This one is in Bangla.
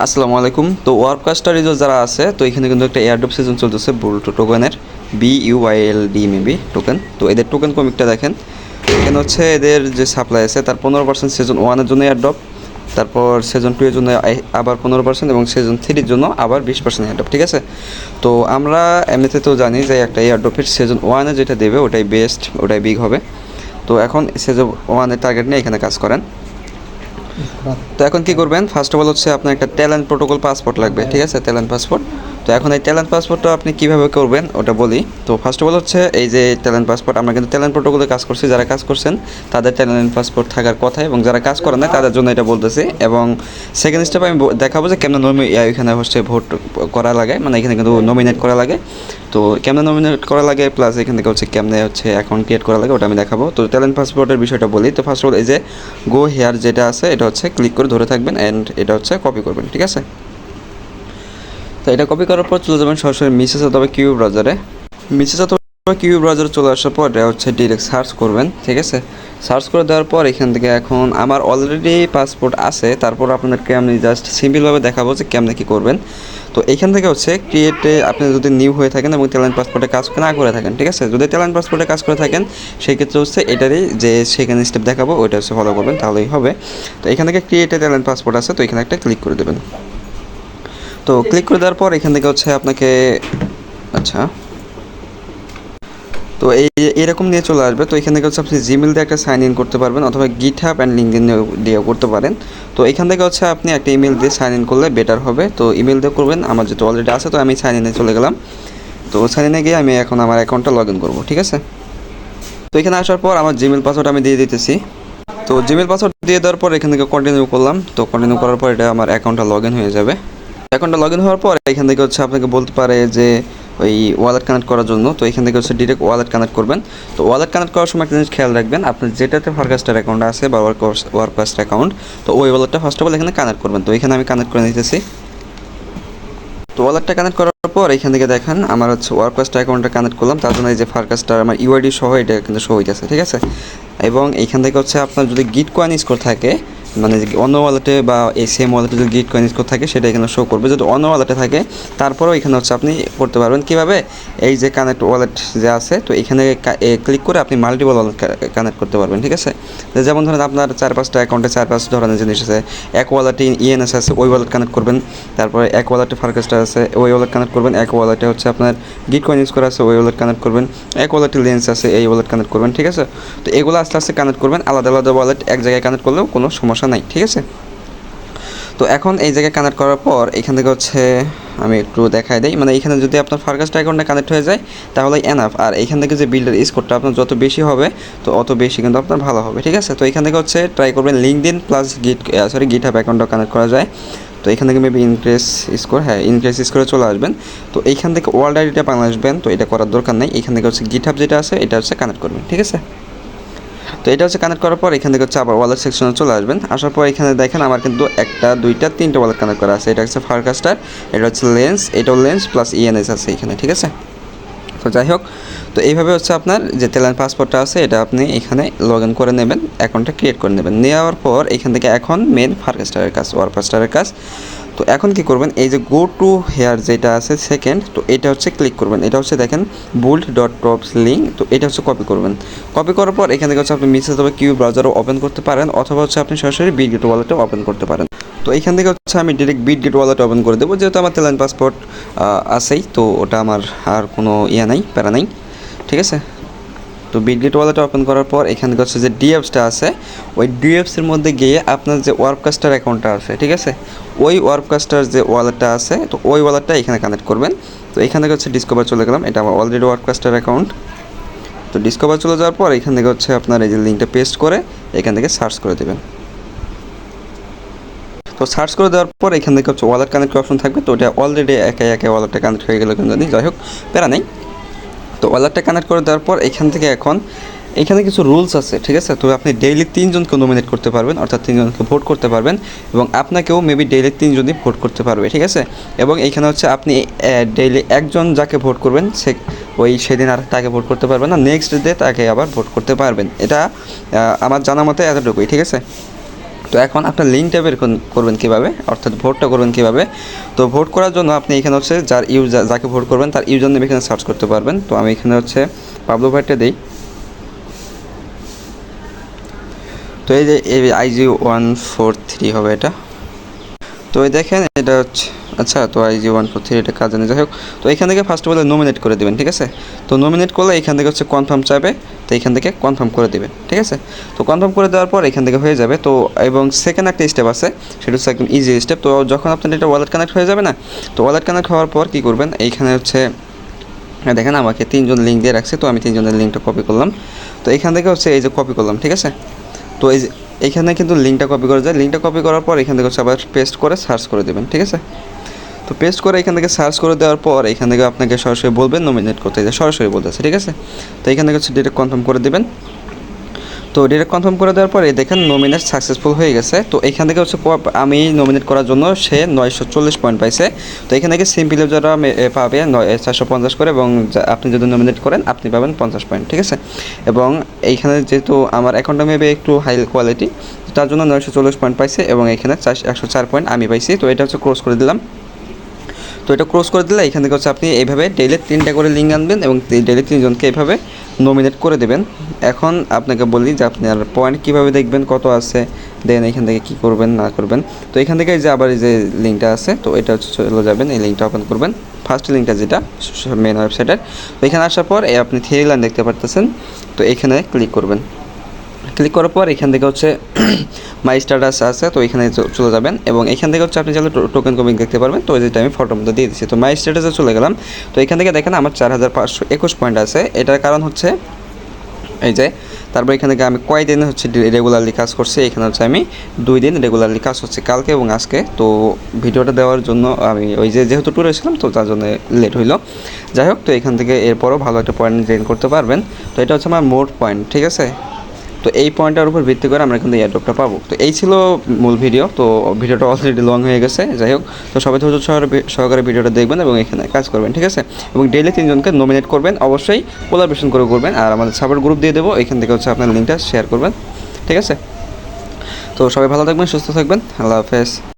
আসসালামু আলাইকুম। তো ওয়ার্ককাস্টার ইউজার যারা আছে, তো এখানে কিন্তু একটা এয়ারড্রপ সিজন চলতেছে বুলটু টোকেনের, BUYLD মেবি টোকেন। তো এদের টোকেন কমিকটা দেখেন, এখানে হচ্ছে এদের যে সাপ্লাই আছে তার 15% সিজন 1-এর জন্য এয়ারড্রপ, তারপর সিজন 2 এর জন্য আবার 15% এবং সিজন 3-এর জন্য আবার 20% এয়ারড্রপ। ঠিক আছে, তো আমরা এমনিতে তো জানি যে একটা এয়ারড্রপের সিজন 1-এ যেটা দেবে ওটাই বেস্ট, ওটাই বিগ হবে। তো এখন সিজন 1-এর টার্গেট নিয়ে এখানে কাজ করেন। তো এখন কি করবেন, ফার্স্ট অফ অল হচ্ছে আপনার একটা ট্যালেন্ট প্রোটোকল পাসপোর্ট লাগবে। ঠিক আছে, ট্যালেন্ট পাসপোর্ট। তো এখন এই ট্যালেন্ট পাসপোর্টটা আপনি কীভাবে করবেন ওটা বলি। তো ফার্স্ট অফ অল হচ্ছে এই যে ট্যালেন্ট পাসপোর্ট, আমরা কিন্তু ট্যালেন্ট প্রোটোকলে কাজ করছি, যারা কাজ করছেন তাদের ট্যালেন্ট পাসপোর্ট থাকার কথা, এবং যারা কাজ করেন না তাদের জন্য এটা বলতেছি। এবং সেকেন্ড স্টেপ আমি দেখাবো যে কেমন এখানে হচ্ছে ভোট করা লাগে, মানে এখানে কিন্তু নমিনেট করা লাগে। তো কেমনে নমিনেট করা লাগে, প্লাস এখান থেকে হচ্ছে কেমনে হচ্ছে অ্যাকাউন্ট ক্রিয়েট করা লাগে ওটা আমি দেখাবো। তো ট্যালেন্ট পাসপোর্টের বিষয়টা বলি। তো ফার্স্ট অফ অল এই যে গো হেয়ার যেটা আছে, এটা হচ্ছে ক্লিক করে ধরে থাকবেন অ্যান্ড এটা হচ্ছে কপি করবেন। ঠিক আছে, তো এটা কপি করার পর চলে যাবেন সরাসরি মিসেস অথবা কিউ ব্রাউজারে। মিসেস অথবা কিউ ব্রাউজারে চলে আসার পর এটা হচ্ছে ডিরেক্ট সার্চ করবেন। ঠিক আছে, সার্চ করে দেওয়ার পর এখান থেকে এখন আমার অলরেডি পাসপোর্ট আছে, তারপর আপনাদেরকে আমি জাস্ট সিম্পলভাবে দেখাবো যে কেমনে কী করবেন। তো এখান থেকে হচ্ছে ক্রিয়েটে আপনি যদি নিউ হয়ে থাকেন এবং ট্যালেন্ট পাসপোর্টে কাজ না করে থাকেন, ঠিক আছে, যদি ট্যালেন্ট পাসপোর্টে কাজ করে থাকেন সেই ক্ষেত্রে হচ্ছে এটারই যে সেকেন্ড স্টেপ দেখাবো ওইটা হচ্ছে ফলো করবেন, তাহলেই হবে। তো এখান থেকে ক্রিয়েটে ট্যালেন্ট পাসপোর্ট আছে, তো এখানে একটা ক্লিক করে দেবেন। তো ক্লিক করে দেওয়ার পর এখান থেকে হচ্ছে আপনাকে আচ্ছা, তো এরকম নিয়ে চলে আসবে। তো এখান থেকে হচ্ছে আপনি জিমেল দিয়ে একটা সাইন ইন করতে পারবেন, অথবা গিটহাব অ্যান্ড লিঙ্কডইন দিয়েও করতে পারেন। তো এখান থেকে হচ্ছে আপনি একটা ইমেল দিয়ে সাইন ইন করলে বেটার হবে। তো ইমেল দিয়ে করবেন, আমার যেটা অলরেডি আছে, তো আমি সাইন ইনে চলে গেলাম। তো সাইন ইনে গিয়ে আমি এখন আমার অ্যাকাউন্টটা লগ ইন করবো। ঠিক আছে, তো এখানে আসার পর আমার জিমেল পাসওয়ার্ড আমি দিয়ে দিতেছি। তো জিমেল পাসওয়ার্ড দিয়ে দেওয়ার পর এখান থেকে কন্টিনিউ করলাম। তো কন্টিনিউ করার পর এটা আমার অ্যাকাউন্টটা লগ ইন হয়ে যাবে। অ্যাকাউন্টটা লগ ইন হওয়ার পর এখান থেকে হচ্ছে আপনাকে বলতে পারে যে ওই ওয়ালেট কানেক্ট করার জন্য। তো এখান থেকে হচ্ছে ডিরেক্ট ওয়ালেট কানেক্ট করবেন। তো ওয়ালেট কানেক্ট করার সময় একটা জিনিস খেয়াল রাখবেন, আপনার যেটাতে ফারকাস্টার অ্যাকাউন্ট আছে বা ওয়ার্ককাস্ট অ্যাকাউন্ট, তো ওই ওয়ালেটটা ফার্স্ট অফ অল এখানে কানেক্ট করবেন। তো এখানে আমি কানেক্ট করে নিতেছি। তো ওয়ালেটটা কানেক্ট করার পর এখান থেকে দেখেন আমার হচ্ছে ওয়ার্ককাস্ট অ্যাকাউন্টটা কানেক্ট করলাম, তার জন্য এই যে ফারকাস্টার আমার ইউআইডি সহ এটা কিন্তু শো হইতেছে। ঠিক আছে, এবং এইখান থেকে হচ্ছে আপনার যদি গিট কয়েন স্কোর থাকে, মানে অন্য ওয়ালেটে বা এই সেম ওয়ালেটে যদি গিট কয়েন স্কোর থাকে সেটা এখানে শো করবে। যদি অন্য ওয়ালেটে থাকে তারপরেও এখানে হচ্ছে আপনি করতে পারবেন। কীভাবে, এই যে কানেক্ট ওয়ালেট যে আছে, তো এখানে ক্লিক করে আপনি মাল্টিপল ওয়ালেট কানেক্ট করতে পারবেন। ঠিক আছে, যেমন ধরেন আপনার 4-5টা অ্যাকাউন্টে 4-5 ধরনের জিনিস আছে, এক ওয়ালেটে ইএনএস আছে ওই ওয়ালেট কানেক্ট করবেন, তারপরে এক ওয়ালেটে ফারকাস্টার আছে ওই ওয়ালেট কানেক্ট করবেন, এক ওয়ালেটে হচ্ছে আপনার গিট কয়েন স্কোর আছে ওই ওয়ালেট কানেক্ট করবেন, এক ওয়ালেটে লেন্স আছে এই ওয়ালেট কানেক্ট করবেন। ঠিক আছে, তো এগুলো আস্তে আস্তে কানেক্ট করবেন, আলাদা আলাদা ওয়ালেট এক জায়গায় কানেক্ট করলেও কোনো সমস্যা নাই। ঠিক আছে, তো এখন এই জায়গায় কানেক্ট করার পর এখান থেকে হচ্ছে আমি একটু দেখাই দিই, মানে এখানে যদি আপনার ফারকাস্ট অ্যাকাউন্টে কানেক্ট হয়ে যায় তাহলে এনাফ। আর এখান থেকে যে বিল্ডার স্কোরটা আপনার যত বেশি হবে তো অত বেশি কিন্তু আপনার ভালো হবে। ঠিক আছে, তো এখান থেকে হচ্ছে ট্রাই করবেন লিঙ্কডইন প্লাস গিটহাব অ্যাকাউন্টটাও কানেক্ট করা যায়। তো এখান থেকে মেবি ইনক্রিজ স্কোর, হ্যাঁ ইনক্রিজ স্কোরে চলে আসবেন। তো এইখান থেকে ওয়ার্ল্ড আইডিটা বাংলা আসবেন, তো এটা করার দরকার নেই। এখান থেকে হচ্ছে গিটহাব যেটা আছে এটা হচ্ছে কানেক্ট করবেন। ঠিক আছে, তো এটা হচ্ছে কানেক্ট করার পর এখান থেকে হচ্ছে আবার ওয়ালেট সেকশনে চলে আসবেন। আসার পর এখানে দেখেন আমার কিন্তু 1টা 2টা 3টে ওয়ালেট কানেক্ট করা আছে। এটা হচ্ছে ফারকাস্টার, এটা হচ্ছে লেন্স, এটাও লেন্স প্লাস ইএনএস আছে এখানে। ঠিক আছে, তো যাই হোক, তো এইভাবে হচ্ছে আপনার যে ট্যালেন্ট পাসপোর্টটা আছে এটা আপনি এখানে লগ ইন করে নেবেন, অ্যাকাউন্টটা ক্রিয়েট করে নেবেন। নেওয়ার পর এখান থেকে এখন মেন ফারকাস্টারের কাজ, ওয়ার্ককাস্টারের কাজ। তো এখন কি করবেন, এই যে গো টু হেয়ার যেটা আছে সেকেন্ড, তো এটা হচ্ছে ক্লিক করবেন। এটা হচ্ছে দেখেন bolt.props লিঙ্ক, তো এটা হচ্ছে কপি করবেন। কপি করার পর এখান থেকে হচ্ছে আপনি মিসেস অথবা কিউ ব্রাউজারও ওপেন করতে পারেন, অথবা হচ্ছে আপনি সরাসরি বিটগেট ওয়ালেটও ওপেন করতে পারেন। তো এইখান থেকে হচ্ছে আমি ডিরেক্ট বিটগেট ওয়ালেট ওপেন করে দেবো, যেহেতু আমার ট্যালেন্ট পাসপোর্ট আছেই, তো ওটা আমার আর কোনো নাই, প্যারা নাই। ঠিক আছে, তো বিটগেট ওয়ালেট ওপেন করার পর এখান থেকে হচ্ছে যে ডিএফসটা আছে, ওই ডিএফসের মধ্যে গিয়ে আপনার যে ওয়ার্ককাস্টার অ্যাকাউন্টটা আছে, ঠিক আছে, ওই ওয়ার্ককাস্টার যে ওয়ালেটটা আছে, তো ওই ওয়ালেটটা এখানে কানেক্ট করবেন। তো এখান থেকে হচ্ছে ডিসকভার চলে গেলাম, এটা আমার অলরেডি ওয়ার্ককাস্টার অ্যাকাউন্ট। তো ডিসকভার চলে যাওয়ার পর এখান থেকে হচ্ছে আপনার এই যে লিঙ্কটা পেস্ট করে এখান থেকে সার্চ করে দেবেন। তো সার্চ করে দেওয়ার পর এখান থেকে হচ্ছে ওয়ালেট কানেক্ট অপশন থাকবে, তো ওটা অলরেডি একে একে ওয়ালেটটা কানেক্ট হয়ে গেলো কিন্তু, যাই হোক প্যারা নেই। তো ওয়ালেটটা কানেক্ট করে দেওয়ার পর এখান থেকে এখন এখানে কিছু রুলস আছে। ঠিক আছে, তো আপনি ডেইলি 3জনকে নমিনেট করতে পারবেন, অর্থাৎ 3জনকে ভোট করতে পারবেন, এবং আপনাকেও মেবি ডেইলি 3জনই ভোট করতে পারবে। ঠিক আছে, এবং এইখানে হচ্ছে আপনি ডেইলি একজন যাকে ভোট করবেন সে সেদিন আর তাকে ভোট করতে পারবেন না, নেক্সট ডে তাকে আবার ভোট করতে পারবেন। এটা আমার জানা মতে এতটুকুই। ঠিক আছে, তো এখন আপনার লিঙ্কটা বের করবেন কীভাবে, অর্থাৎ ভোটটা করবেন কীভাবে। তো ভোট করার জন্য আপনি এখানে হচ্ছে যাকে ভোট করবেন তার ইউজার নেম এখানে সার্চ করতে পারবেন। তো আমি এখানে হচ্ছে পাবলো ভাইটা দিই। তো এই যে IG143 হবে এটা। তো এই দেখেন এটা হচ্ছে আচ্ছা, তো IG143 এটা কাজে নেই, যাই হোক। তো এখান থেকে ফার্স্ট অফ অল নমিনেট করে দেবেন, ঠিক আছে। তো নমিনেট করলে এখান থেকে হচ্ছে কনফার্ম চাইবে, তো এখান থেকে কনফার্ম করে দেবেন, ঠিক আছে। তো কনফার্ম করে দেওয়ার পর এখান থেকে হয়ে যাবে। তো এবং সেকেন্ড একটা স্টেপ আছে, সেটা হচ্ছে একদম ইজি স্টেপ। তো যখন আপনার এটা ওয়ালেট কানেক্ট হয়ে যাবে না, তো ওয়ালেট কানেক্ট হওয়ার পর কী করবেন, এইখানে হচ্ছে দেখেন আমাকে 3 জন লিঙ্ক দিয়ে রাখছে, তো আমি 3 জনের লিঙ্কটা কপি করলাম। তো এখান থেকে হচ্ছে এই যে কপি করলাম, ঠিক আছে। তো এই যে এইখানে কিন্তু লিঙ্কটা কপি করা যায়। লিঙ্কটা কপি করার পর এখান থেকে হচ্ছে আবার পেস্ট করে সার্চ করে দেবেন, ঠিক আছে। তো পেস্ট করে এখান থেকে সার্চ করে দেওয়ার পর এখান থেকে আপনাকে সরাসরি বলবেন নমিনেট করতে, সরাসরি বলতেছে, ঠিক আছে। তো এখান থেকে হচ্ছে ডিরেক্ট কনফার্ম করে দেবেন। তো ডিরেক্ট কনফার্ম করে দেওয়ার পরে দেখেন নমিনেট সাকসেসফুল হয়ে গেছে। তো এখান থেকে হচ্ছে আমি নমিনেট করার জন্য সে 940 পয়েন্ট পাইছে। তো এখান থেকে সিম্পল ইউজাররা পাবে 450 করে, এবং আপনি যদি নমিনেট করেন আপনি পাবেন 50 পয়েন্ট, ঠিক আছে। এবং এইখানে যেহেতু আমার অ্যাকাউন্টটা মেবি একটু হাই কোয়ালিটি, তার জন্য 940 পয়েন্ট পাইছে, এবং এখানে 104 পয়েন্ট আমি পাইছি। তো এটা হচ্ছে ক্রস করে দিলাম। তো এটা ক্রস করে দিলে এখান থেকে হচ্ছে আপনি এইভাবে ডেইলি 3টা করে লিঙ্ক আনবেন এবং ডেইলি 3 জনকে এইভাবে নমিনেট করে দেবেন। এখন আপনাকে বলি যে আপনি আর পয়েন্ট কীভাবে দেখবেন কত আছে, দেন এখান থেকে কী করবেন না করবেন। তো এখান থেকে যে আবার এই যে লিঙ্কটা আছে, তো এটা হচ্ছে চলে যাবেন, এই লিঙ্কটা ওপেন করবেন, ফার্স্ট লিঙ্কটা যেটা মেন ওয়েবসাইটের। তো এখানে আসার পর আপনি থ্রি লাইন দেখতে পারতেছেন, তো এখানে ক্লিক করবেন। ক্লিক করার পর এখান থেকে হচ্ছে মাই স্ট্যাটাস আছে, তো এখানে চলে যাবেন, এবং এখান থেকে হচ্ছে আপনি চাইলে টোকেন কমিং দেখতে পারবেন। তো যেটা আমি ফটোর মধ্যে দিয়ে দিচ্ছি, তো মাই স্ট্যাটাসে চলে গেলাম। তো এখান থেকে দেখেন আমার 4521 পয়েন্ট আছে। এটার কারণ হচ্ছে এই যে, তারপর এখান থেকে আমি কয়দিন হচ্ছে রেগুলারলি কাজ করছি, এখানে হচ্ছে আমি 2 দিন রেগুলারলি কাজ হচ্ছে, কালকে এবং আজকে। তো ভিডিওটা দেওয়ার জন্য আমি ওই যে যেহেতু ট্যুরে ছিলাম, তো তার জন্য লেট হইলো। যাই হোক, তো এখান থেকে এরপরও ভালো একটা পয়েন্ট গেইন করতে পারবেন। তো এটা হচ্ছে আমার মোট পয়েন্ট, ঠিক আছে। তো এই পয়েন্টটার উপর ভিত্তি করে আমরা কিন্তু এয়ারড্রপটা পাবো। তো এই ছিল মূল ভিডিও। তো ভিডিওটা অলরেডি লং হয়ে গেছে, যাই হোক। তো সবাই ধৈর্য সহকারে ভিডিওটা দেখবেন এবং এখানে কাজ করবেন, ঠিক আছে। এবং ডেইলি 3 জনকে নমিনেট করবেন, অবশ্যই কোলাবরেশন করে করবেন। আর আমাদের সাপোর্ট গ্রুপ দিয়ে দেবো, এখান থেকে হচ্ছে আপনার লিঙ্কটা শেয়ার করবেন, ঠিক আছে। তো সবাই ভালো থাকবেন, সুস্থ থাকবেন, আল্লাহ হাফেজ।